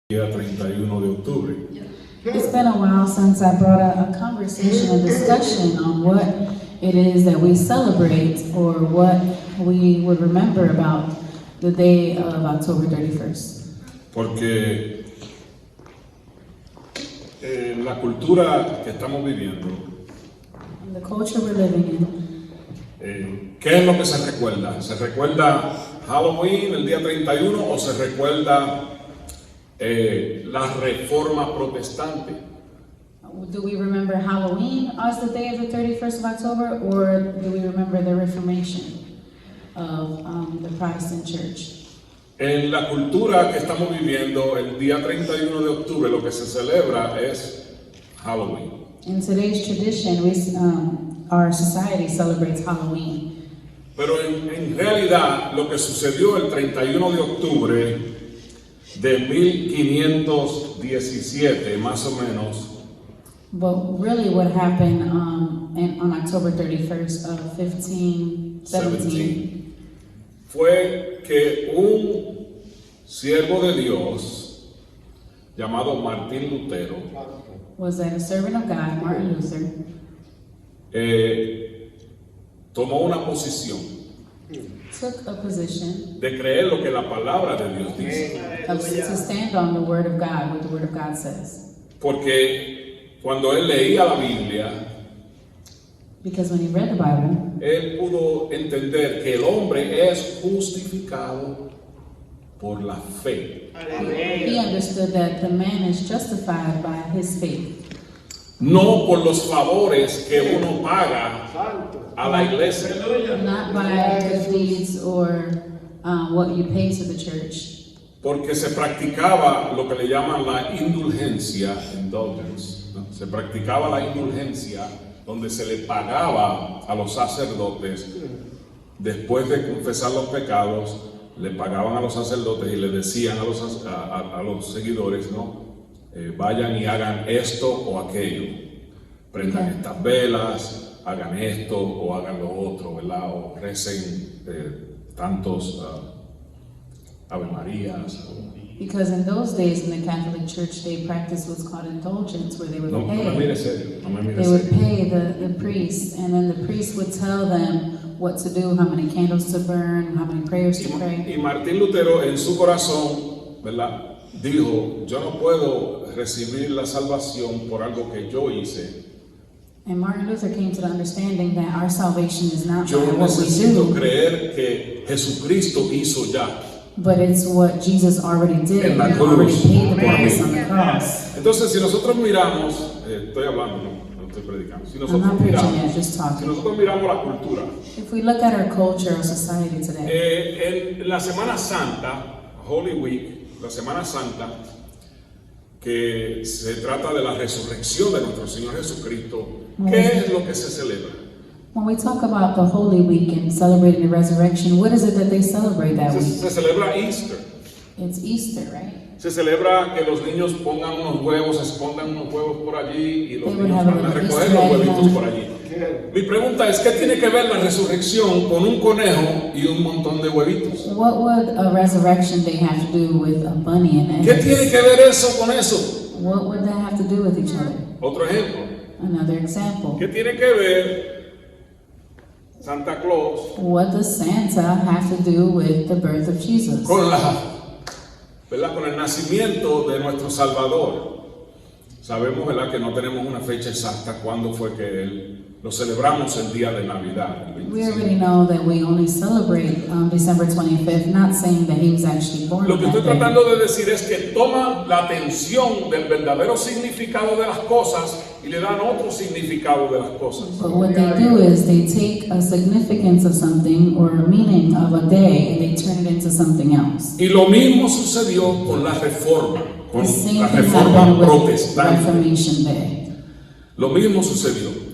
día 31 de octubre. It's been a while since I brought a conversation, a discussion on what it is that we celebrate or what we would remember about the day of October 31st. Porque la cultura que estamos viviendo, And the culture we're living in, ¿qué es lo que se recuerda? ¿Se recuerda Halloween el día 31 o se recuerda la reforma protestante? do we remember Halloween as the day of the 31st of October, or do we remember the Reformation of the Protestant Church? En la cultura que estamos viviendo, el día 31 de octubre lo que se celebra es Halloween. In today's tradition, our society celebrates Halloween. Pero en realidad lo que sucedió el 31 de octubre de 1517, más o menos, But really what happened on October 31st of 1517 fue que un siervo de Dios llamado Martín Lutero was that a servant of God, Martin Luther, tomó una posición took a position de creer lo que la palabra de Dios dice. to stand on the Word of God, what the Word of God says. Porque cuando él leía la Biblia, Because when he read the Bible, él pudo entender que el hombre es justificado por la fe, he understood that the man is justified by his faith, no por los favores que uno paga a la iglesia. not by good deeds or what you pay to the church. Porque se practicaba lo que le llaman la indulgencia, indulgence, ¿no? Se practicaba la indulgencia donde se le pagaba a los sacerdotes, después de confesar los pecados, le pagaban a los sacerdotes y le decían a los seguidores, ¿no? Vayan y hagan esto o aquello, prendan estas velas, hagan esto o hagan lo otro, ¿verdad? O recen tantos Ave Marías. Because in those days in the Catholic Church, they practiced what's called indulgence, where they would No me mire serio, no me mire They would serio. pay the priest, and then the priest would tell them what to do, how many candles to burn, how many prayers to pray. Y Martín Lutero en su corazón, ¿verdad? Dijo, yo no puedo recibir la salvación por algo que yo hice. And Martin Luther came to the understanding that our salvation is not Yo by what we necesito do, creer que Jesucristo hizo ya. but it's what Jesus already did. En la He already cruz. paid the price on the cross. Entonces, si nosotros miramos, estoy hablando, no estoy predicando. Si I'm nosotros not preaching miramos, yet, just si talking. nosotros miramos la cultura, If we look at our culture, our society today, en la Semana Santa, Holy Week, la Semana Santa, que se trata de la resurrección de nuestro Señor Jesucristo, ¿qué es lo que se celebra? when we talk about the Holy Week and celebrating the resurrection, what is it that they celebrate that week? Se celebra Easter. It's Easter, right? Se celebra que los niños pongan unos huevos, escondan unos huevos por allí y los They would niños have a van a little recoger Easter los egg huevitos hunt. por allí. Mi pregunta es, ¿qué tiene que ver la resurrección con un conejo y un montón de huevitos? What would a resurrection day have to do with a bunny and ¿Qué eggs? tiene que ver eso con eso? What would that have to do with each other? Otro ejemplo. Another example. ¿Qué tiene que ver Santa Claus What does Santa have to do with the birth of Jesus? con ¿verdad? Con el nacimiento de nuestro Salvador? Sabemos, ¿verdad?, que no tenemos una fecha exacta cuándo fue que él lo celebramos el día de Navidad, el We 25. already know that we only celebrate December 25th, not saying that he was actually born Lo on que that estoy day. tratando de decir es que toman la atención del verdadero significado de las cosas y le dan otro significado de las cosas. But what they do is they take a significance of something or a meaning of a day and they turn it into something else. Y lo mismo sucedió con la reforma, con The same la thing reforma happened with protestante. Reformation Day. Lo mismo sucedió.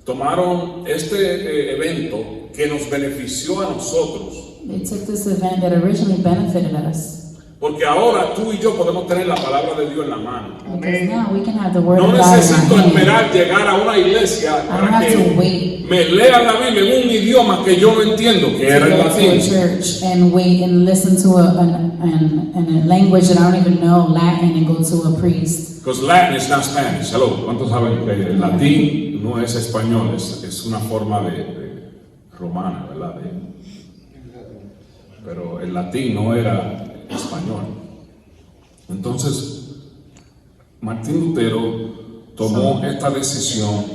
Tomaron este evento que nos benefició a nosotros, They took this event that originally benefited us, Porque ahora tú y yo podemos tener la palabra de Dios en la mano. Because now we can have the word No of God in necesito our hand. esperar llegar a una iglesia I don't para have to que wait me lean la Biblia en un idioma que yo no entiendo, que to era el go to a latín. church and wait and listen to a language that I don't even know, Latin, and go to a priest. Because Latin is not Spanish. Hello, ¿cuántos saben que el latín no es español? Es una forma de romana, ¿verdad? Pero el latín no era español. Entonces, Martín Lutero tomó esta decisión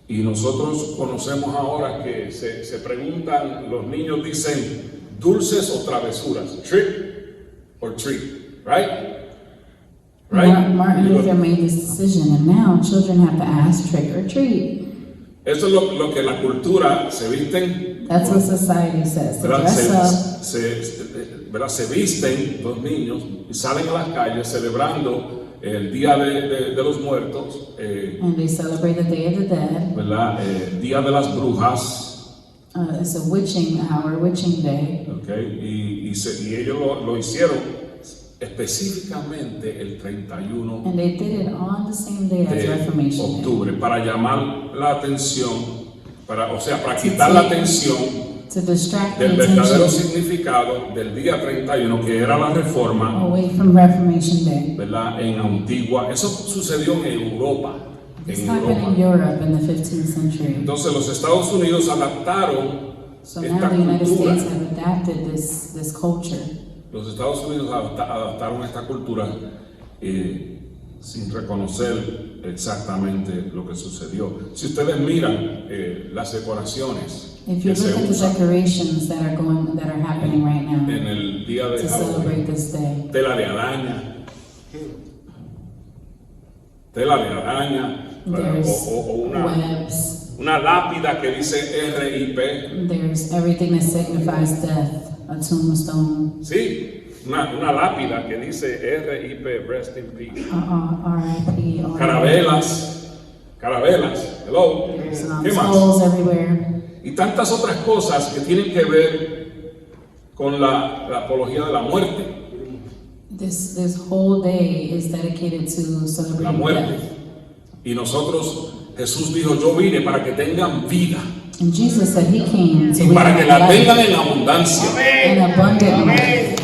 y nosotros conocemos ahora que se preguntan, los niños dicen dulces o travesuras, trick or treat, right? Martin Luther made this decision, and now children have to ask trick or treat. Eso es lo que la cultura se visten. That's what society says. They ¿Verdad? dress up. ¿Verdad? Se visten los niños y salen a las calles celebrando el Día de los Muertos, And they celebrate the Day of the Dead. ¿verdad? Día de las Brujas, It's a witching hour, witching day. ¿okay? Y ellos lo hicieron específicamente el 31 And they did it on the same day as de Reformation Day. octubre para llamar la atención, para quitar la atención To distract the del verdadero attention significado del día 31, que era la reforma, away from Reformation Day. ¿verdad? En Antigua. Eso sucedió en Europa. This happened in Europe in the 15th century. Entonces los Estados Unidos adaptaron So now esta the United cultura. States have adapted this culture. Los Estados Unidos adaptaron esta cultura sin reconocer exactamente lo que sucedió. Si ustedes miran las decoraciones If you que se look at the usan decorations that are happening right now en el día de to Halloween, celebrate this day, tela de araña, there's o webs, una lápida que dice RIP, there's everything that signifies death, a tombstone, sí, una lápida que dice RIP, Rest in Peace. R.I.P. or Carabelas, hello, ¿qué más? skulls everywhere. Y tantas otras cosas que tienen que ver con la apología de la muerte, This whole day is dedicated to la celebrating muerte. death. Y nosotros, Jesús dijo, yo vine para que tengan vida And Jesus said He came to y para que la life tengan en abundancia. in abundant life.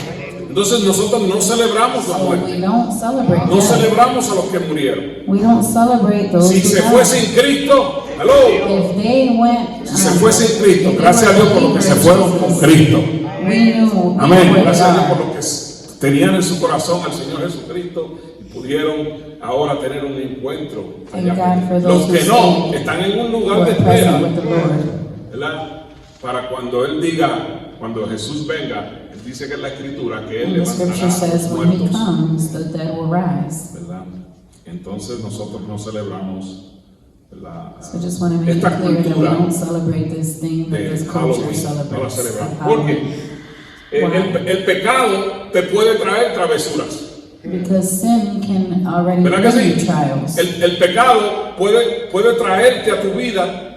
Entonces nosotros no celebramos la So we muerte, don't celebrate no death. celebramos a los que murieron. We don't celebrate those Si who se died. fue sin Cristo, hello, If they went, si se fue sin Cristo, if they gracias a were Dios por los que se believers, fueron con Cristo. we knew Amén. with Gracias a Dios por God. los que tenían en su corazón al Señor Jesucristo y pudieron ahora tener un encuentro Thank allá God con for Él. those Los que who no stayed, están en un who lugar de are present with espera, the Lord. ¿verdad? Para cuando Él diga, cuando Jesús venga, Él dice que en la Escritura que Él And the scripture levantará a says los when He muertos, comes, the dead will rise. ¿verdad? Entonces nosotros no celebramos So I just want to make it esta clear that we cultura don't celebrate this thing that de this culture Halloween, no la celebrates. celebramos. of Porque Halloween. el pecado te puede traer travesuras. Because sin can already ¿Verdad que bring you sí? trials. El pecado puede traerte a tu vida,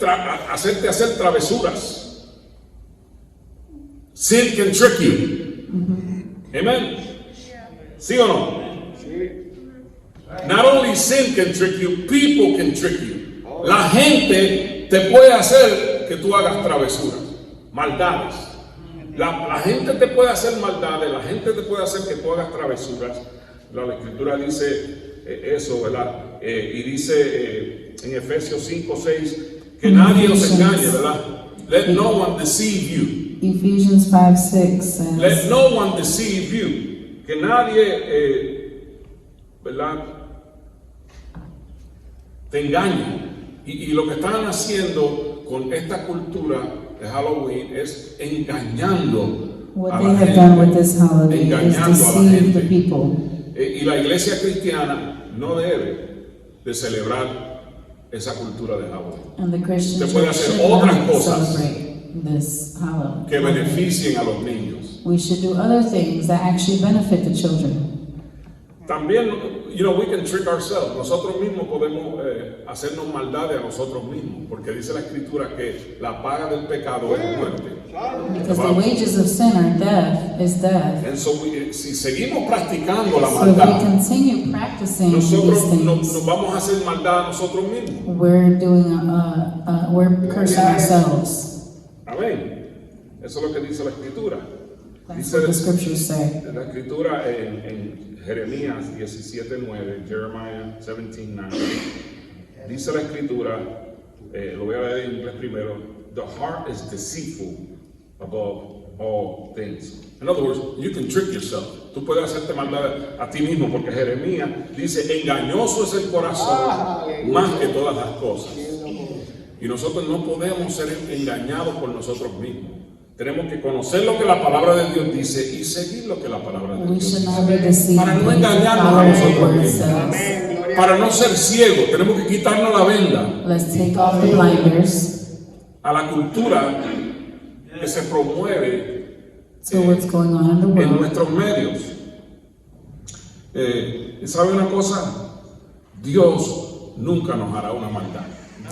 hacerte hacer travesuras. Sin can trick you. Amen. ¿Sí o no? Not only sin can trick you, people can trick you. La gente te puede hacer que tú hagas travesuras, maldades. La gente te puede hacer maldades, la gente te puede hacer que tú hagas travesuras. La Escritura dice eso, ¿verdad? Y dice en Efesios 5:6 que nadie os engañe, ¿verdad? Let no one deceive you. Ephesians 5:6 Let says, no one deceive you. Que nadie, ¿verdad? Te engañe. Y lo que están haciendo con esta cultura de Halloween es engañando what a they la have gente. done with this holiday is Engañando a la deceive the gente. people. Y la iglesia cristiana no debe de celebrar esa cultura de Halloween And the Christian Se puede church hacer should otras not cosas celebrate this holiday. que beneficien a los niños. We should do other things that actually benefit the children. También, we can trick ourselves. Nosotros mismos podemos hacernos maldades a nosotros mismos, porque dice la Escritura que la paga del pecado es muerte. Because the wages of sin are death, is death. And so si seguimos practicando la So if we maldad, continue practicing these nosotros things, nos vamos a hacer maldad a nosotros mismos. we're we're cursing ourselves. Amén. Eso es lo que dice la Escritura. That's what the scriptures say. La Escritura en Jeremías 17:9, Jeremiah 17:9, dice la Escritura, lo voy a leer en inglés primero, the heart is deceitful above all things. In other words, you can trick yourself. Tú puedes hacerte maldad a ti mismo, porque Jeremías dice, engañoso es el corazón más que todas las cosas. Y nosotros no podemos ser engañados por nosotros mismos. Tenemos que conocer lo que la palabra de Dios dice y seguir lo que la palabra de We Dios should dice. not be deceived. Para no We engañarnos a follow what the nosotros word mismos. says. Para no ser ciegos, tenemos que quitarnos la venda Let's take off the blinders a la cultura que se promueve to what's going on in the en world. nuestros medios. ¿Sabe una cosa? Dios nunca nos hará una maldad.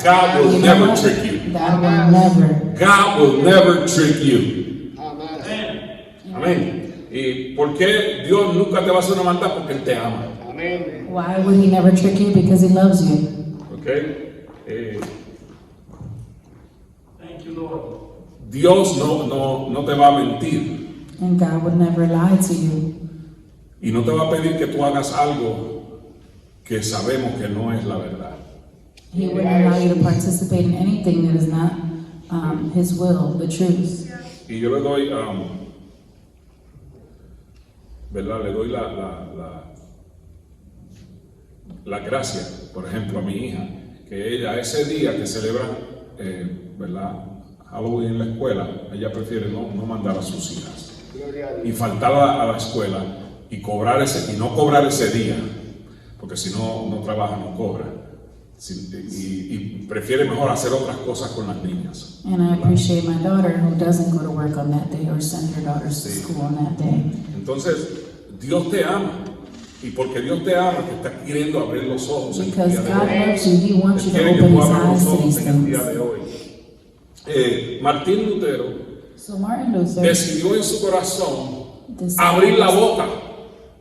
God will You know never what? trick you. God will never. God will never trick you. Amén. ¿Y por qué Dios nunca te va a hacer una maldad? Porque Él te ama. Why would he never trick you? Because he loves you. ¿Ok? Dios no te va a mentir And God would never lie to you. y no te va a pedir que tú hagas algo que sabemos que no es la verdad. He wouldn't allow you to participate in anything that is not his will, the truth. Y yo le doy, ¿verdad? Le doy la gracia, por ejemplo, a mi hija, que ella ese día que celebra, ¿verdad? Halloween en la escuela, ella prefiere no mandar a sus hijas y faltar a la escuela y no cobrar ese día, porque si no trabaja no cobra. Y prefiere mejor hacer otras cosas con las niñas. And I appreciate my daughter who doesn't go to work on that day or send her daughters to Sí. school on that day. Entonces, Dios te ama. Y porque Dios te ama, te está queriendo abrir los ojos en el Because día de God hoy. loves you, he wants you to Quiere que open tú his abras eyes los to ojos these en el día things. de hoy. Martín Lutero So Martin Luther decidió en su corazón abrir la boca.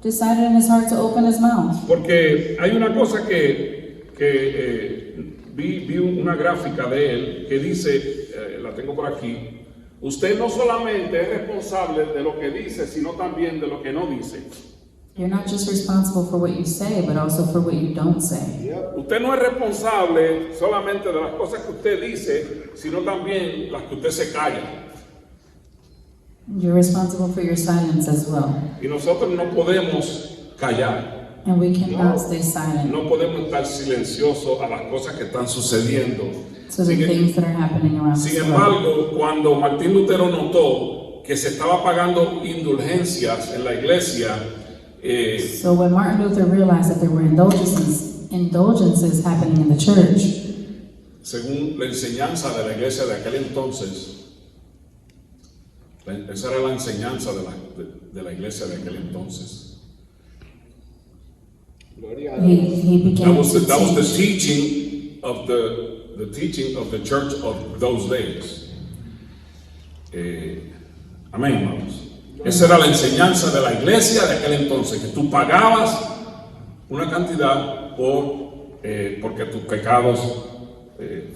decided in his heart to open his mouth. Porque hay una cosa que vi una gráfica de él que dice, la tengo por aquí, usted no solamente es responsable de lo que dice, sino también de lo que no dice. You're not just responsible for what you say, but also for what you don't say. Usted no es responsable solamente de las cosas que usted dice, sino también las que usted se calla. You're responsible for your silence as well. Y nosotros no podemos callar. And we cannot stay silent No podemos estar silenciosos a las cosas que están sucediendo. to the Sin, things that are happening around sin us. embargo, cuando Martín Lutero notó que se estaba pagando indulgencias en la iglesia, So when Martin Luther realized that there were indulgences happening in the church, según la enseñanza de la iglesia de aquel entonces, esa era la enseñanza de la iglesia de aquel entonces. he began to That was the teach. teaching of the church of those days. Amén, hermanos. Esa era la enseñanza de la iglesia de aquel entonces, que tú pagabas una cantidad porque tus pecados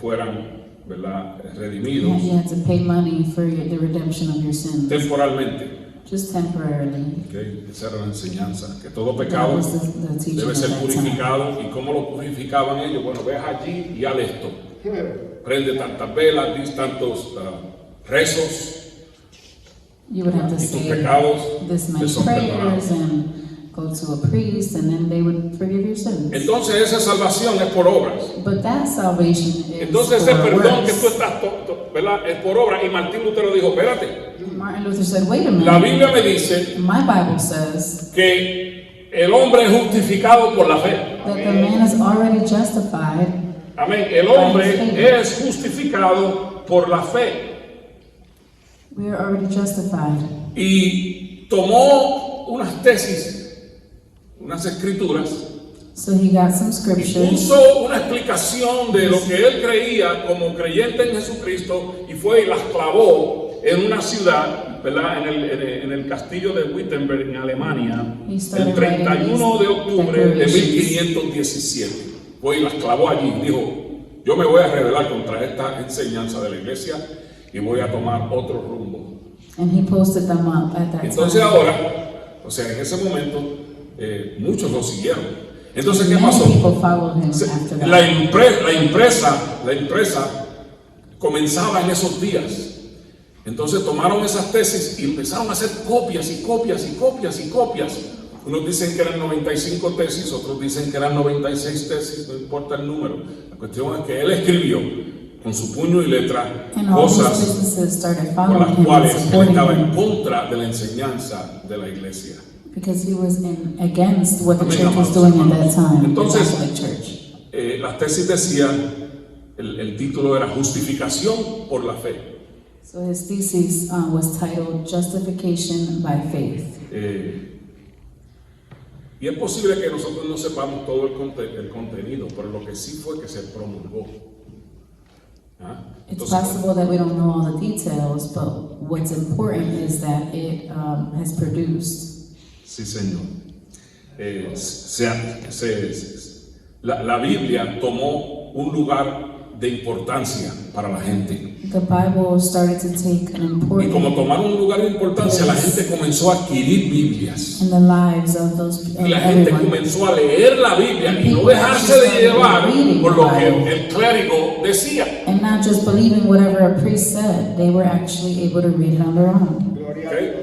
fueran, ¿verdad?, redimidos You had to pay money for the redemption of your sins, temporalmente. just temporarily. ¿Okay? Esa era la enseñanza, que todo That pecado was the teaching debe of ser that time. purificado. ¿Y cómo lo purificaban ellos? Bueno, ves allí y haz esto. Prende tantas velas, dis tantos rezos, You would have to y tus say pecados this te many son prayers perdonados. and go to a priest, and then they would forgive your sins. Entonces esa salvación es por obras. But that salvation is Entonces ese for perdón que tú works. estás, ¿verdad?, es por obra. Y Martín Lutero dijo, espérate, Martin Luther said, wait a la minute, Biblia me dice my Bible says que el hombre es justificado por la fe. that the man is already justified. Amén. El hombre es justificado por la fe. We are already justified. Y tomó unas tesis, unas escrituras, So he got some y scriptures. puso una explicación de lo que él creía como creyente en Jesucristo y fue y las clavó en una ciudad, ¿verdad? En el castillo de Wittenberg, en Alemania, He el started 31 de octubre de declarations. 1517. Fue y las clavó allí. Dijo, yo me voy a rebelar contra esta enseñanza de la iglesia y voy a tomar otro rumbo. And he posted them up at that Entonces time. ahora, o sea, en ese momento, muchos lo siguieron. Entonces, ¿qué Many pasó? people followed him after that. La impresa comenzaba en esos días. Entonces tomaron esas tesis y empezaron a hacer copias y copias y copias y copias. Unos dicen que eran 95 tesis, otros dicen que eran 96 tesis, no importa el número. La cuestión es que él escribió con su puño y letra And all these cosas businesses started por following las him and cuales él supporting estaba en him contra de la enseñanza de la iglesia. because he was against what the Amén, church was amados doing at hermanos. that time, Entonces, the Catholic Church. Las tesis decían, el título era Justificación por la Fe. So his thesis was titled Justification by Faith. Y es posible que nosotros no sepamos todo el contenido, pero lo que sí fue que se promulgó. ¿Ah? It's Entonces, possible that we don't know all the details, but what's important is that it has produced. sí, Señor. La Biblia tomó un lugar de importancia para la gente. The Bible started to take an Y important como tomaron un lugar de importancia, la gente comenzó a adquirir Biblias. in the lives of those Y la gente everyone. comenzó a leer la Biblia y no dejarse de llevar por lo que el clérigo decía. And not just believing whatever a priest said, they were actually able to read it on their own. ¿Okay?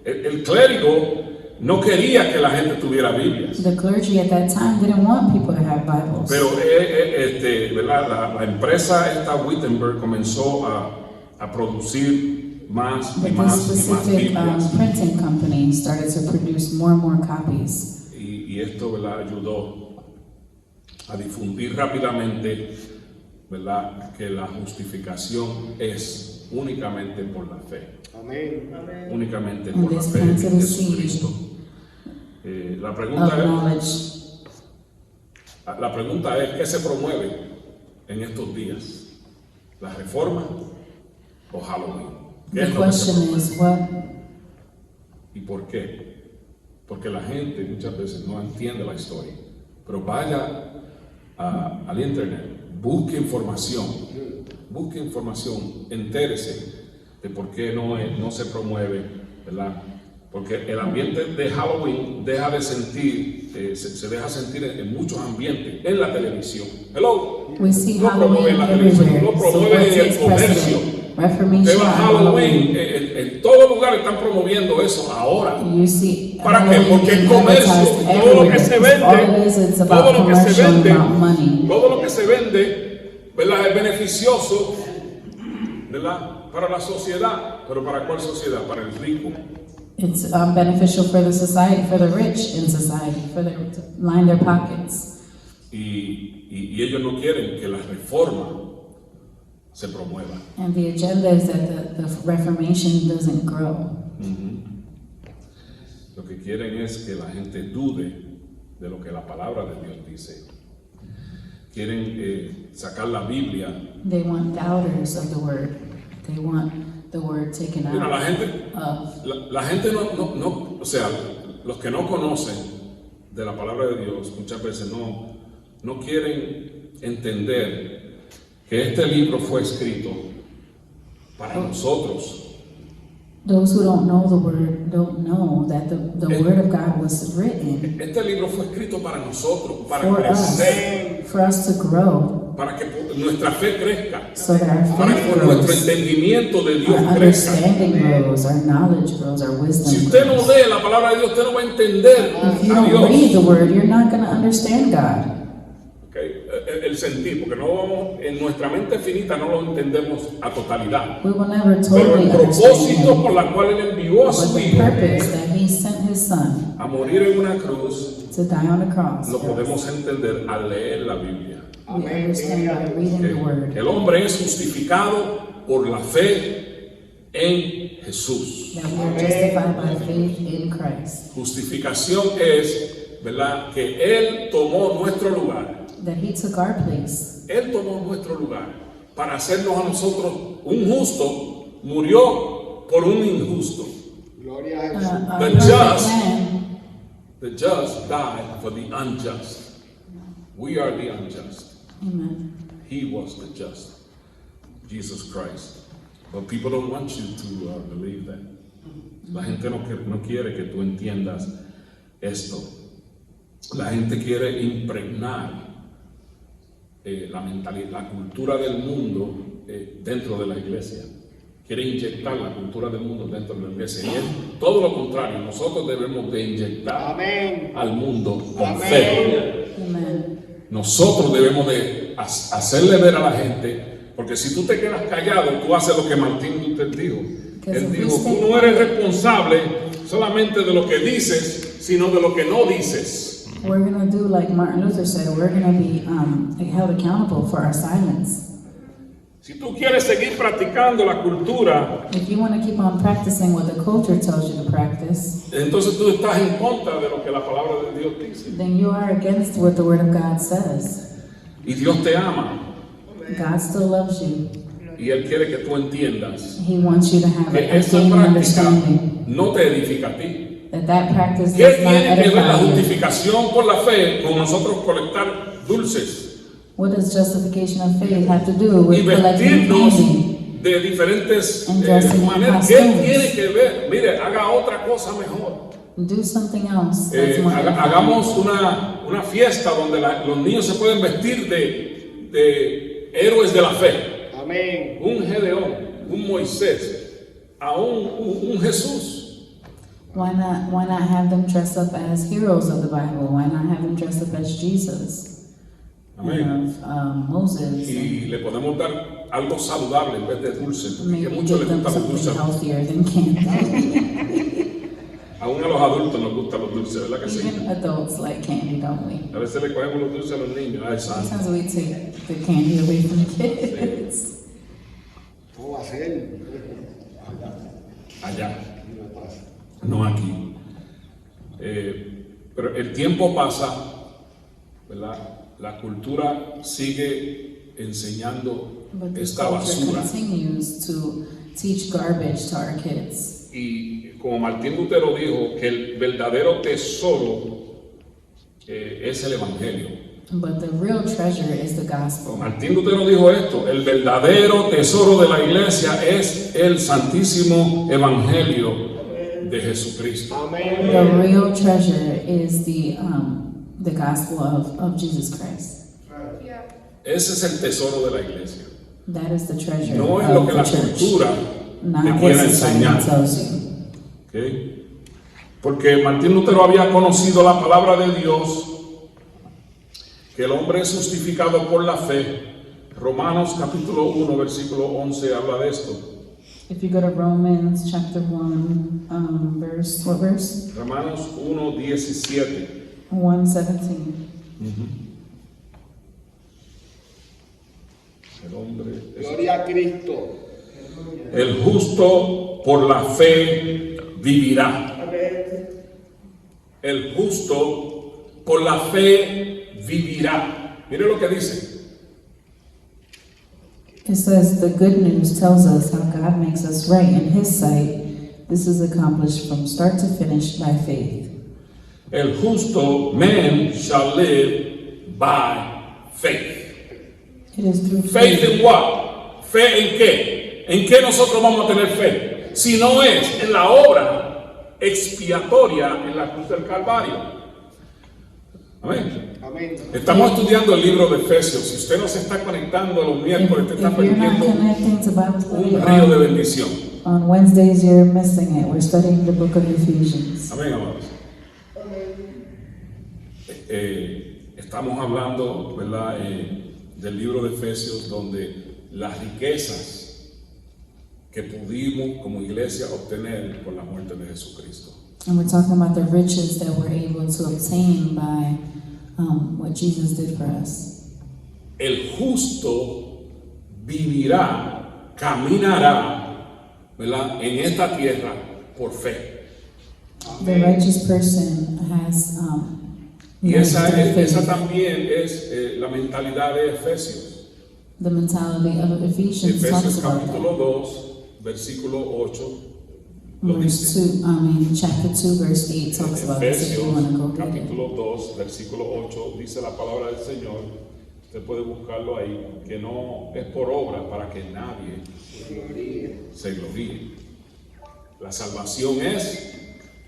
El clérigo no quería que la gente tuviera Biblias. The clergy at that time didn't want people to have Bibles. Pero ¿verdad? La empresa esta Wittenberg comenzó a producir más y But más this y más specific Biblias. printing company started to produce more and more copies. Y esto, ¿verdad?, ayudó a difundir rápidamente, ¿verdad?, que la justificación es únicamente por la fe. Amén. Únicamente And por la this fe en planted a seed Jesucristo. La of pregunta knowledge. es, ¿qué se promueve en estos días? ¿La reforma o Halloween? ¿Qué The es lo que se question promueve? is what ¿Y por qué? Porque la gente muchas veces no entiende la historia. Pero vaya al internet, busque información, entérese de por qué no se promueve, ¿verdad? Porque el ambiente de Halloween deja de sentir, se deja sentir en muchos ambientes, en la televisión. Hello. we see No promueve Halloween la televisión, everywhere. no So promueve what en el takes comercio. precedent? Usted Reformation va a and Halloween, Halloween. en todo lugar están promoviendo eso ahora. You see ¿Para qué? Halloween Porque el being comercio, advertised todo lo que se everywhere. All it is, vende, it's about todo lo que se commercial, vende, about money. todo lo que se vende, ¿verdad?, es beneficioso, ¿verdad?, para la sociedad. ¿Pero para cuál sociedad? Para el rico. It's beneficial for the society, for the rich in society, for them to line their pockets. Y ellos no quieren que la reforma se promueva. And the agenda is that the Reformation doesn't grow. Lo que quieren es que la gente dude de lo que la palabra de Dios dice. Quieren sacar la Biblia. They want doubters of the word. They want the word taken Mira, la out gente, of. la gente no, o sea, los que no conocen de la palabra de Dios muchas veces no quieren entender que este libro fue escrito para nosotros. Those who don't know the word don't know that the word of God was written Este libro fue escrito para nosotros, para for us, crecer, for us to grow, para que nuestra fe crezca, so that our para faith que nuestro grows, entendimiento de Dios our crezca. understanding grows, our knowledge grows, our Si wisdom usted no grows. lee la palabra de Dios, usted no va a entender If you a don't read the Dios. word, you're not going to understand God. Okay. El sentir, porque no vamos, en nuestra mente finita no lo entendemos a totalidad. We will never Pero totally el understand propósito Him, por la cual Él envió a but su the Hijo purpose that He sent His Son a morir en una cruz, to die on the cross, lo podemos entender al leer la Biblia. we understand by reading the word. El hombre es justificado por la fe en Jesús. That we are justified by faith in Christ. Justificación es, ¿verdad?, que Él tomó nuestro lugar. That He took our place Él tomó nuestro lugar para hacernos a nosotros un justo murió por un injusto. Gloria a Jesús. A The perfect just. man. The just died for the unjust. We are the unjust. Amen. He was the just, Jesus Christ. But people don't want you to believe that. La gente no quiere que tú entiendas esto. La gente quiere impregnar la mentalidad, la cultura del mundo dentro de la iglesia. Quiere inyectar la cultura del mundo dentro de la iglesia. Y es todo lo contrario. Nosotros debemos de inyectar Amén. al mundo con Amén. fe. Amen. Nosotros debemos de hacerle ver a la gente, porque si tú te quedas callado, tú haces lo que Martín Luther dijo. Él dijo, tú no eres responsable solamente de lo que dices, sino de lo que no dices. We're going to do like Martin Luther said, we're going to be held accountable for our silence. Si tú quieres seguir practicando la cultura, If you want to keep on practicing what the culture tells you to practice, entonces tú estás en contra de lo que la palabra de Dios dice. then you are against what the Word of God says. Y Dios te ama, God still loves you. y Él quiere que tú entiendas He wants you to have que a esa gaining práctica understanding. no te edifica a ti. That practice ¿Qué does not tiene que ver la edify you. justificación por la fe con nosotros colectar dulces What does justification of faith have to do with y collecting vestirnos candy? de diferentes And dressing in maneras? ¿Qué costumes. tiene que ver? Mire, haga otra cosa mejor. Do something else that's more edifying. Hagamos una fiesta donde los niños se pueden vestir de héroes de la fe. Amén. Un Gedeón, un Moisés, a un Jesús. Why not have them dress up as heroes of the Bible? Why not have them dress up as Jesus? Amén. Of Moses. Y le podemos dar algo saludable en vez de dulce, porque a Maybe muchos give les them gustan los something dulces. healthier than candy. Aún a los adultos nos gustan los dulces, ¿verdad que sí? Even adults like candy, don't we? A veces le cogemos los dulces a los niños. Ay, santo. Sometimes we take the candy away from the kids. ¿Cómo va a ser? Allá, no aquí. Pero el tiempo pasa, ¿verdad? La cultura sigue enseñando But the esta culture basura. continues to teach garbage to our kids. Y como Martín Lutero dijo, que el verdadero tesoro es el Evangelio. But the real treasure is the gospel. Martín Lutero dijo esto: el verdadero tesoro de la iglesia es el santísimo Evangelio de Jesucristo. Amén. The real treasure is the gospel of Jesus Christ. Ese es el tesoro de la iglesia. That is the treasure No es lo of que the la church. cultura Not te what quiera society enseñar. tells you. ¿Ok? Porque Martín Lutero había conocido la palabra de Dios, que el hombre es justificado por la fe. Romanos capítulo 1, versículo 11 habla de esto. If you go to Romans chapter 1, what verse? Romanos 1, 17. 1:17. El hombre es Gloria a Cristo. el justo por la fe vivirá. El justo por la fe vivirá. Mire lo que dice. It says the good news tells us how God makes us right in His sight. This is accomplished from start to finish by faith. El justo, man shall live by faith. It is through ¿Faith faith. en what? ¿Fe en qué? ¿En qué nosotros vamos a tener fe? Si no es en la obra expiatoria en la cruz del Calvario. Amén. Amén. Estamos estudiando el libro de Efesios. Si usted no se está conectando a los miércoles, te If está you're not perdiendo connecting to Bible study un río de bendición. on Wednesdays, you're missing it. We're studying the book of Ephesians. Amén, amados. Estamos hablando, ¿verdad? Del libro de Efesios, donde las riquezas que pudimos como iglesia obtener por la muerte de Jesucristo. And we're talking about the riches that we're able to obtain by what Jesus did for us. El justo vivirá, caminará, ¿verdad? En esta tierra por fe. The righteous person has Y lived esa through faith. también es la mentalidad de Efesios. The mentality of Ephesians talks Efesios about capítulo that. 2, versículo 8, lo dice. Chapter 2, verse 8 talks about this if you want to go Efesios read it. capítulo 2, versículo 8, dice la palabra del Señor, usted puede buscarlo ahí, que no es por obra para que nadie se gloríe. La salvación es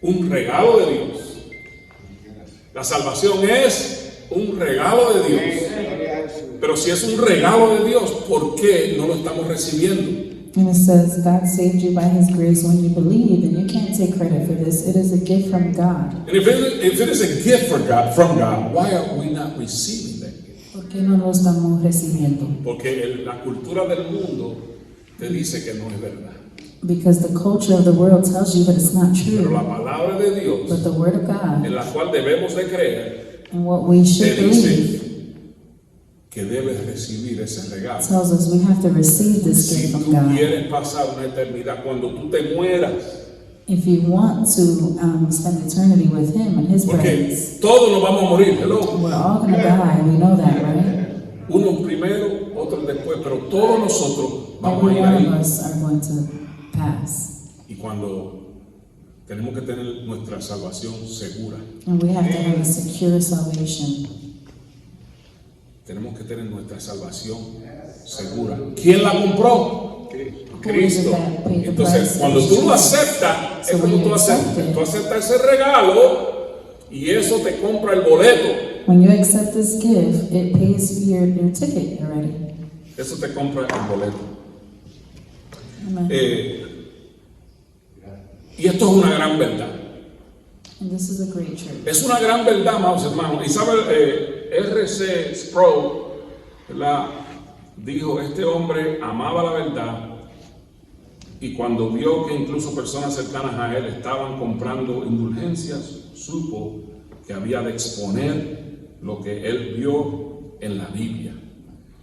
un regalo de Dios. La salvación es un regalo de Dios. Gloria a Jesús. Pero si es un regalo de Dios, ¿por qué no lo estamos recibiendo? And it says, God saved you by His grace when you believe, and you can't take credit for this. It is a gift from God. And if it is a gift from God, why are we not receiving that gift? ¿Por qué no lo estamos recibiendo? Porque la cultura del mundo te dice que no es verdad. Because the culture of the world tells you that it's not Pero la true. palabra de Dios, But the Word of God, en la cual debemos de creer, and what we te should believe, dice que debes recibir ese regalo. tells us we have to receive this Si gift tú from God. quieres pasar una eternidad, cuando tú te mueras, If you want to spend eternity with Him and His porque presence, todos nos vamos a morir, hello. we're all going to die. We know that, right? Unos primero, otros después, pero todos nosotros vamos a Every ir one ahí. of us are going to pass. Y cuando tenemos que tener nuestra salvación segura, And we have to have a secure salvation. tenemos que tener nuestra salvación segura. ¿Quién la compró? Cristo. Entonces, cuando tú lo aceptas, es como tú aceptas ese regalo y eso te compra el boleto. When you accept this gift, it pays your ticket already. Eso te compra el boleto. Amen. Y esto es una gran verdad. And this is a great truth. Es una gran verdad, amados hermanos. Y sabe, R.C. Sproul, ¿verdad? Dijo, este hombre amaba la verdad y cuando vio que incluso personas cercanas a él estaban comprando indulgencias, supo que había de exponer lo que él vio en la Biblia.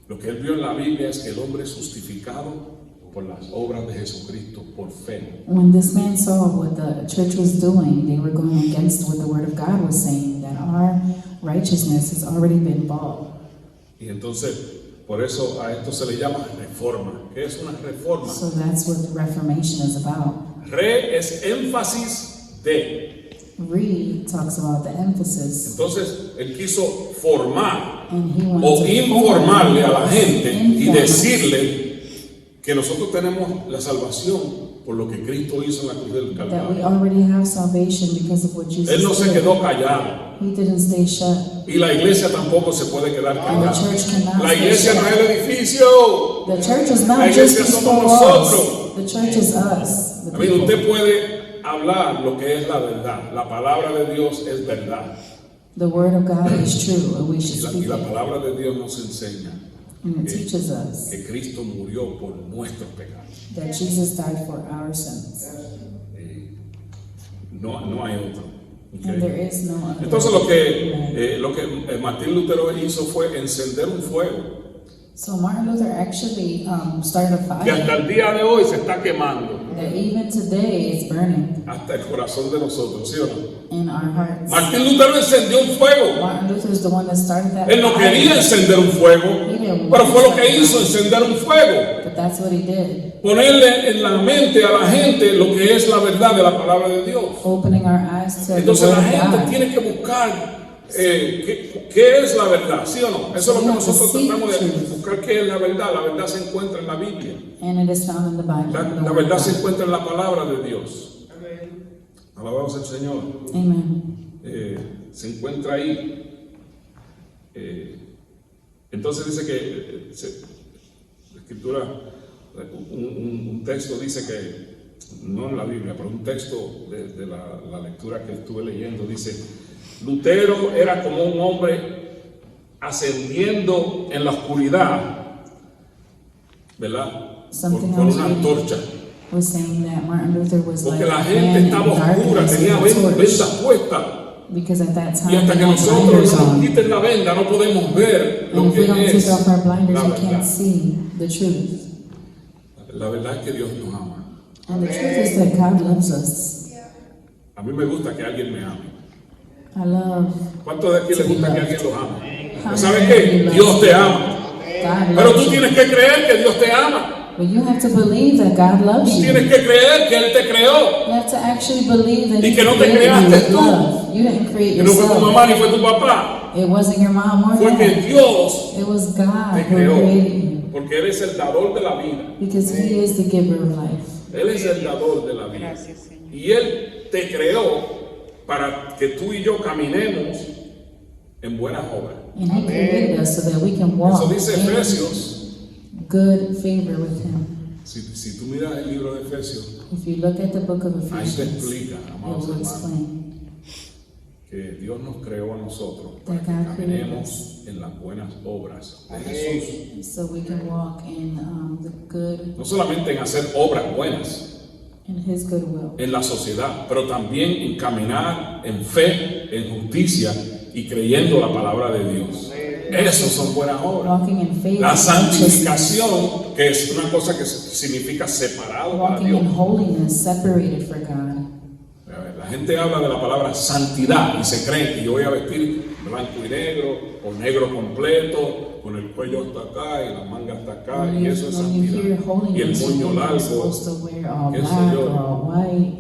Lo que él vio en la Biblia es que el hombre es justificado por las obras de Jesucristo, por fe. When this man saw what the church was doing, they were going against what the Word of God was saying, that our righteousness has already been bought. Y entonces, por eso a esto se le llama reforma. ¿Qué es una reforma? So that's what the Reformation is about. Re es énfasis de. Re talks about the emphasis, Entonces, él quiso formar and he wanted o to informarle a la gente y inform us decirle que nosotros tenemos la salvación por lo que Cristo hizo en la cruz del that we Calvario. already have salvation because of what Jesus Él no se did. quedó callado He didn't stay shut. y la iglesia tampoco se puede quedar And the callada. church cannot La stay iglesia no shut. es el edificio. The church is La not iglesia just these somos four walls. nosotros. The church is us. The Amigo, people. usted puede hablar lo que es la verdad. La palabra de Dios es verdad. The Word of God is true, and we should Y speak la it. palabra de Dios nos enseña And it teaches us que Cristo murió por nuestros pecados. that Jesus died for our sins. No hay otro. ¿Ok? And there is no other. Entonces way. lo que Martín Lutero hizo fue encender un fuego So Martin Luther actually started a que hasta fire el día de hoy se está quemando that even today is burning hasta el corazón de nosotros, ¿sí o no? in our hearts. Martín Lutero encendió un fuego. Martin Luther is the one that started that Él no fire, quería encender un fuego, pero fue lo que hizo, encender un fuego. but that's what he did, Ponerle en la mente a la gente lo que es la verdad de la palabra de Dios. opening our eyes to the Entonces Word la of gente God. tiene que buscar qué es la verdad, ¿sí o no? Eso es lo que nosotros tratamos de buscar, qué es la verdad. La verdad se encuentra en la Biblia. And it is found in the Bible. La verdad se encuentra en la palabra de Dios. Alabamos al Señor. Amen. Se encuentra ahí. Entonces dice que la escritura, un texto dice que, no en la Biblia, pero un texto de la lectura que estuve leyendo, dice, Lutero era como un hombre ascendiendo en la oscuridad, ¿verdad? Something Con else una antorcha. was saying that Martin Luther was like Porque a la man gente in estaba oscura, darkness tenía with a torch. vendas puestas. Because at that time Y hasta we que had nosotros blinders no nos on. quiten la venda, no podemos ver And lo if we que don't es take off our blinders, la we verdad. can't see the truth. La verdad es que Dios nos ama. And the truth is that God loves us. A mí me gusta que alguien me ame. I love ¿Cuántos de aquí les To be gusta que loved. alguien los ame? How ¿Saben many of qué? you love Dios te ama. God Pero loves tú you. tienes que creer que Dios te ama. But you have to believe that God loves Tú you. tienes que creer que Él te creó. You have to actually believe that Y He que no te created you creaste with tú. love. You didn't create Que no fue tu yourself. mamá ni fue tu papá. It wasn't your mom or Fue que dad. Dios It was God te who creó. created you. Porque Él es el dador de la vida. Because He is the giver of life. Él es el dador de la vida. Y Él te creó para que tú y yo caminemos en buenas obras. And He created us so that we can walk Eso dice in Efesios. good favor with Him. Si tú miras el libro de Efesios, If you look at the book of ahí te Ephesians, explica, it amados will hermanos, explain que Dios nos creó a nosotros para that que God created caminemos en las buenas obras de Jesús. so we can walk in the good, No solamente en hacer obras buenas in His goodwill. en la sociedad, pero también en caminar en fe, en justicia y creyendo la palabra de Dios. Esos son buenas obras. Walking in faith, La and righteousness, santificación, que es una cosa que significa separado para walking Dios. in holiness, separated for God. La gente habla de la palabra santidad y se cree que yo voy a vestir blanco y negro o negro completo, con el cuello hasta acá y la manga hasta acá, When y you, eso es when you hear santidad. Y el holiness, you moño think you're largo, supposed to wear all qué sé black yo. or all white.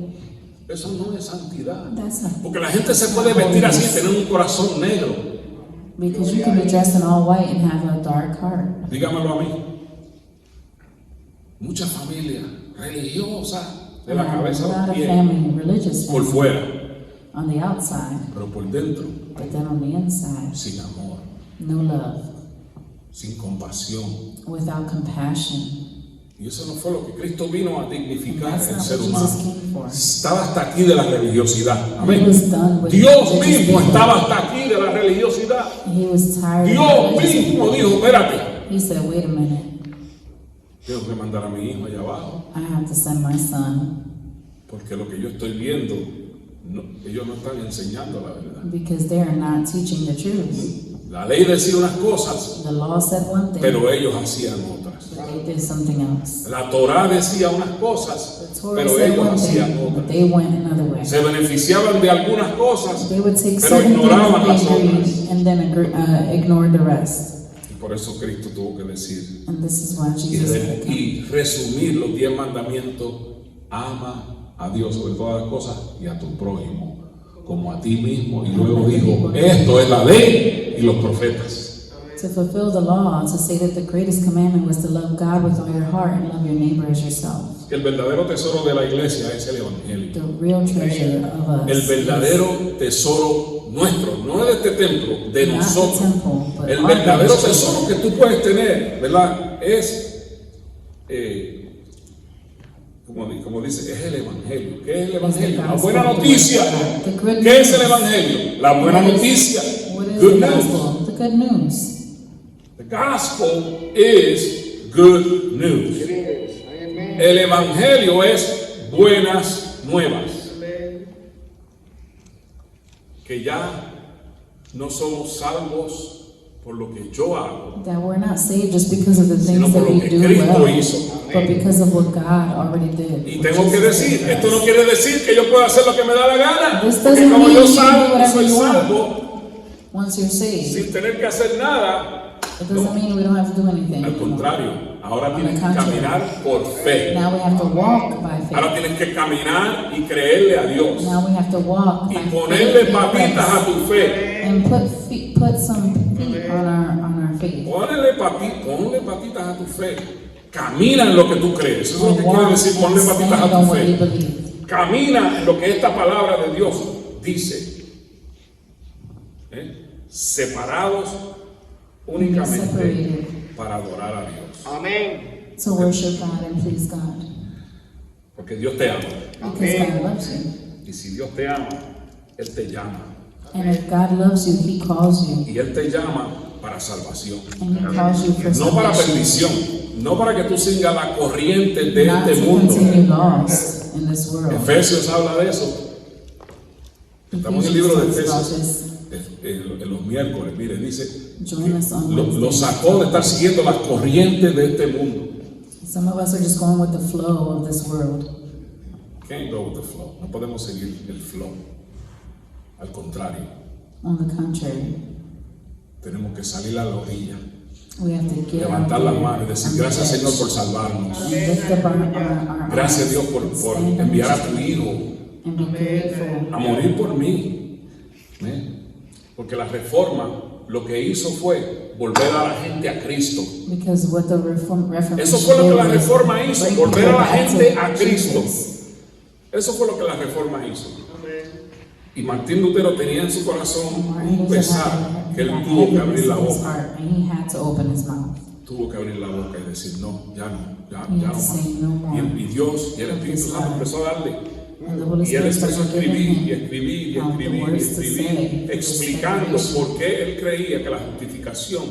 Eso no es santidad. That's not, Porque la gente se puede vestir así y tener un corazón negro. because you can be dressed in all white and have a dark heart. Dígamelo a mí. Mucha familia religiosa de And la I have cabeza a a lot los of pies, family, religious por family, fuera, on the outside, pero por dentro, but then on the inside, sin amor, no love, sin compasión. without compassion. Y eso no fue lo que Cristo vino a And dignificar that's el not ser what humano. Jesus came for. Estaba hasta aquí de la religiosidad. He Amén. was done with Dios religious mismo people. estaba hasta aquí de la religiosidad. He was tired Dios of religious mismo people. dijo, espérate, He said, wait a minute, tengo que mandar a mi hijo allá abajo, I have to send my son porque lo que yo estoy viendo, ellos no están enseñando la verdad. because they are not teaching the truth. La ley decía unas cosas, The law said one thing, pero ellos hacían otras. but they did something else. La Torá decía unas cosas, The Torah pero said ellos one hacían thing, but otras. they went another way. Se beneficiaban de algunas cosas, They would take pero certain things ignoraban las that they otras. agreed and then ignored the rest. Y por eso Cristo tuvo que decir And this is why y, Jesus said, y resumir los 10 mandamientos: ama a Dios sobre todas las cosas y a tu prójimo como a ti mismo. Y luego dijo, esto es la ley y los profetas. to fulfill the law, to say that the greatest commandment was to love God with all your heart and love your neighbor as yourself. Que el verdadero tesoro de la iglesia es el evangelio. The real treasure of us El is verdadero tesoro nuestro, no de este templo, de not the nosotros. temple, but El our verdadero treasure. tesoro que tú puedes tener, ¿verdad? Es, como dice, es el evangelio. ¿Qué es el evangelio? La buena noticia. The good ¿Qué es el news. evangelio? La buena noticia. What is Good the news. gospel? The good news. The gospel is good news. ¿Crees? Amén. El evangelio es buenas nuevas. Amén. Que ya no somos salvos por lo que yo hago, That we're not saved just because of the sino things por that lo we que do Cristo well, hizo. but because of what God already did. Y tengo que decir, esto no quiere decir que yo pueda hacer lo que me da la gana, This porque doesn't como mean yo you can do whatever soy you want. salvo, Once you're saved, sin tener que hacer nada, it doesn't mean we don't have to do anything. al contrario, ahora On tienes the que contrary. caminar por fe. Now we have to walk by Ahora faith. tienes que caminar y creerle a Dios Now we have to walk y by ponerle faith in patitas a Christ. tu fe. And put some feet on our faith. Ponle patitas a tu fe. Camina en lo que tú crees. Eso es lo And que quiere walk decir and ponle patitas stand a on tu what you fe. believe. Camina en lo que esta palabra de Dios dice. Separados únicamente separated. para adorar a Dios. Amén. To worship God and please God. Porque Dios te ama. Because God loves you. Y si Dios te ama, Él te llama. And if God loves you, He calls you. Y Él te llama para salvación. And He calls you for No para salvation. perdición. No para que tú sigas la corriente de Not este to mundo. continue lost in this world. Efesios habla de eso. Estamos en el libro de Ephesians talks about Efesios. this. En los miércoles, mire, dice Join us on lo Wednesdays. sacó de estar siguiendo las corrientes de este mundo. Some of us are just going with the flow of this world. Can't go with the flow. No podemos seguir el flow. Al contrario, On the contrary, tenemos que salir a la orilla We have to get levantar out las there manos y decir on the gracias edge. Señor por salvarnos. And lift up our Gracias eyes, Dios por stand on enviar a the tu Hijo and be grateful. a morir por mí. Porque la reforma lo que hizo fue volver a la gente a Cristo. Because what the Reformation Eso fue lo que la did was reforma hizo, bring volver a people la back gente to a Cristo. Jesus. Eso fue lo que la reforma hizo. Y Martín Lutero tenía en su corazón Martin un Luther pesar had que él that tuvo que heaviness abrir la in his boca. heart, and he had to open his mouth. Tuvo que abrir la boca y decir, no, ya He no had to say más. no more. Y Dios y el Espíritu Santo empezó a darle. And the Holy Y él Spirit empezó a started giving escribir y him escribir y the escribir y words to escribir, say, explicando this por qué él creía que la justificación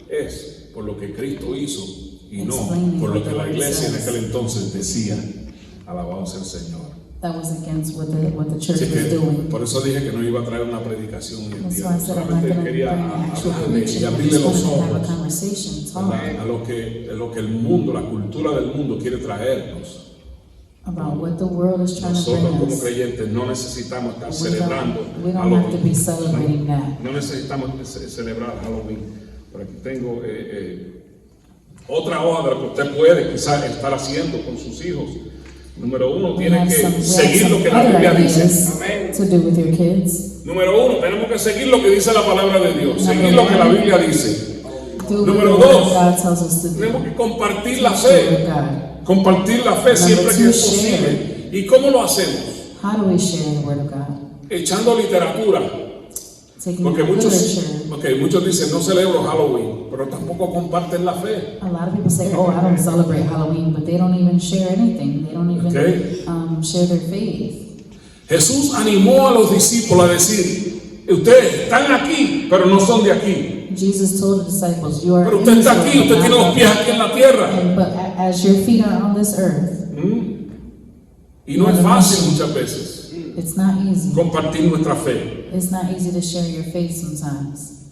es por lo que Cristo hizo y no Explaining por lo what que the la word iglesia en says. aquel entonces decía. Alabado sea el Señor. That was against what the church Así was que, doing. por eso dije que no iba a traer una predicación hoy en That's día. why I said I'm not Solamente going to bring quería actual hablarle y preaching. I'm abrirle just los going to have a ojos, conversation, talk ¿verdad? a lo que el mundo, la cultura del mundo quiere traernos. about what the world is trying to Nosotros bring como us. creyentes no necesitamos estar We celebrando don't have to be Halloween. celebrating that. No necesitamos celebrar Halloween. Por aquí tengo otra hoja de lo que usted puede quizás estar haciendo con sus hijos. Número uno, We tiene have que some seguir lo que la other Biblia dice. ideas to do with your kids. Número uno, tenemos que seguir lo que dice la palabra de Dios, seguir lo que la Biblia dice. Do what Número the Word dos, of God tells us to do. Tenemos que compartir la Teach the Word fe, of God. compartir la fe siempre que two, es posible. ¿Y cómo lo hacemos? How do we share the Word of God? Echando literatura. Taking Porque literature. muchos dicen no celebro Halloween, pero tampoco comparten la fe. A lot of people say, "Oh, I don't celebrate Halloween," but they don't even share anything. They don't even Okay. share their faith. Jesús animó a los discípulos a decir, ustedes están aquí, pero no son de aquí. Jesus told the disciples, "You are Pero in usted this está aquí, world, usted tiene not los pies aquí en la tierra. But as your feet are on this earth, Y no es fácil muchas veces it's not easy. compartir nuestra fe. It's not easy to share your faith sometimes.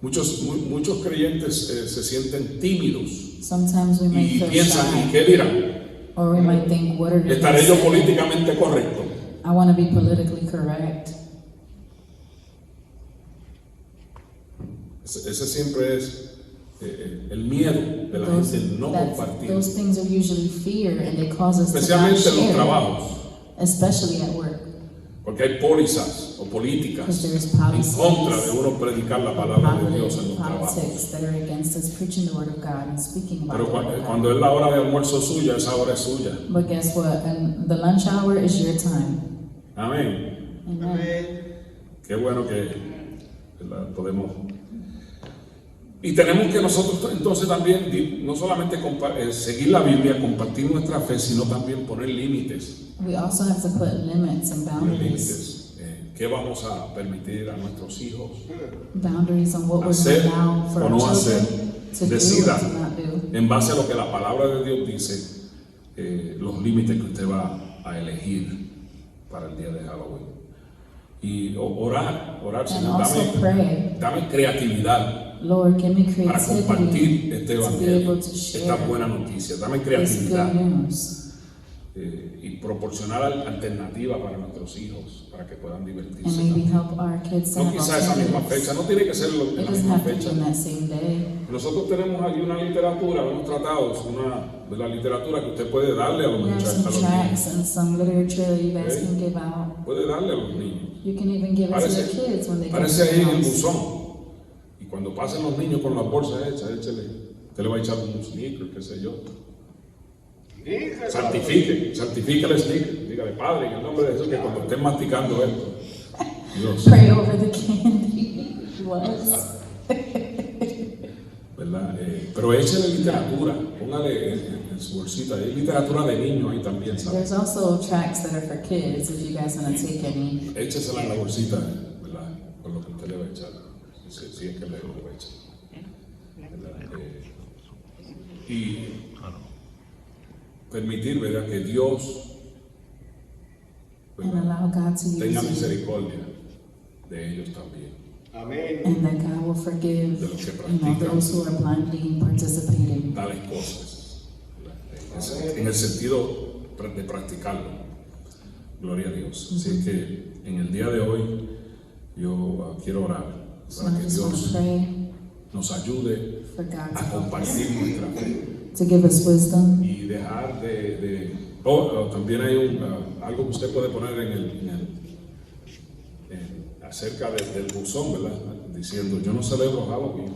Muchos creyentes se sienten tímidos Sometimes we may y feel piensan, ¿y shy, qué dirán? or we might think, "What are they ¿Estaré gonna yo say? políticamente correcto? I want to be politically correct." Ese siempre es el miedo de la gente de no compartir, Those things are usually fear, and they cause us to not especialmente en los share, trabajos, especially at work. porque hay pólizas o políticas Because there's en policies, contra de uno predicar la palabra de Dios en los trabajos. politics that are against us preaching the Word of God and speaking about Pero the Word of God. cuando es la hora de almuerzo suya, esa hora es suya. But guess what? And the lunch hour is your time. Amén. Amen. Qué bueno que podemos. Y tenemos que nosotros entonces también no solamente seguir la Biblia, compartir nuestra fe, sino también poner límites. We also have to put limits and Poner boundaries. límites. ¿Qué vamos a permitir a nuestros hijos Boundaries on what we're hacer going to allow for o our no hacer? children to do Decida and to not do. en base a lo que la palabra de Dios dice, los límites que usted va a elegir para el día de Halloween. Y orar, And Señor, also pray. dame creatividad Lord, give me para compartir creativity este to be evangelio, able to esta share buena noticia. Dame this creatividad good news. y proporcionar alternativas para nuestros hijos, para que puedan divertirse. And maybe también. help our kids to No have quizá esa misma alternatives. fecha, no tiene que ser en It la doesn't misma have to be fecha. on that same day. Nosotros tenemos ahí una literatura, unos tratados, de la literatura que usted puede darle a los We have muchachos, a some los niños. tracts and some literature that you guys Okay. can give out. Puede darle a los niños. You can even give it to your kids when they get to Parece ahí the en el house. buzón. Y cuando pasen los niños con las bolsas hechas, échele. Usted le va a echar un sneaker, qué sé yo. Santifique el sneaker. Dígale, Padre, en el nombre de Jesús, que cuando estén masticando esto, Dios, Pray over the candy. Was. ¿verdad? Pero échele literatura, póngale en su bolsita. Hay literatura de niños ahí también, ¿sabes? There's also tracts that are for kids if you guys want to take any. Échesela en la bolsita, ¿verdad? Con lo que usted le va a echar. Si es que le va a echar. ¿Verdad? Y permitir, ¿verdad? Que Dios, And ¿verdad?, allow God to tenga use you. misericordia de ellos también. Amén. And that God will forgive, De los que those who are blindly participating. Tales cosas, ¿verdad? En el sentido de practicarlo. Gloria a Dios. Así que en el día de hoy yo quiero orar So para I que just want to Dios pray nos ayude for God a compartir nuestra fe to give us wisdom. y dejar también hay algo que usted puede poner acerca del buzón, ¿verdad? Diciendo, yo no celebro Halloween.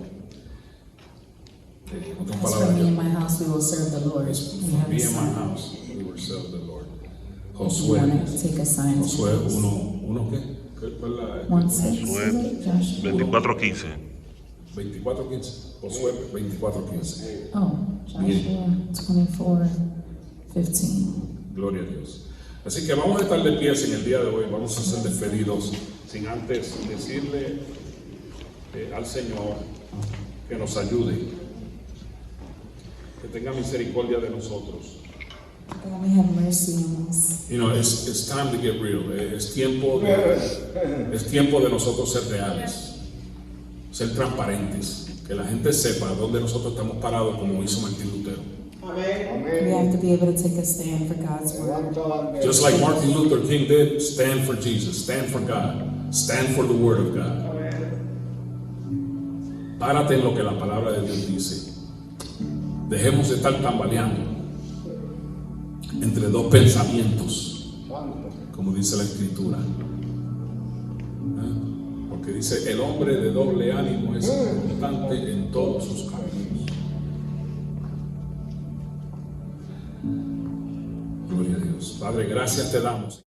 En otras As for palabras, me and my house, we will serve the Lord. es We have me a and my sign. house, we will serve the Lord. If you Josué, want to take a sign. Josué 1, ¿qué? ¿Cuál es la? 1:6. Joshua. 24:15. 24:15. Josué 24:15. Oh, Joshua 24:15. Gloria a Dios. Así que vamos a estar de pies en el día de hoy, vamos a ser despedidos sin antes decirle al Señor que nos ayude, que tenga misericordia de nosotros. God may have mercy on us. You know, it's time to get real. Es tiempo de nosotros ser reales, ser transparentes, que la gente sepa dónde nosotros estamos parados, como hizo Martín Lutero. We have to be able to take a stand for God's word. Just like Martin Luther King did, stand for Jesus, stand for God, stand for the Word of God. Párate en lo que la palabra de Dios dice. Dejemos de estar tambaleando entre dos pensamientos, como dice la Escritura. Porque dice, el hombre de doble ánimo es inconstante en todos sus caminos. Gloria a Dios. Padre, gracias te damos.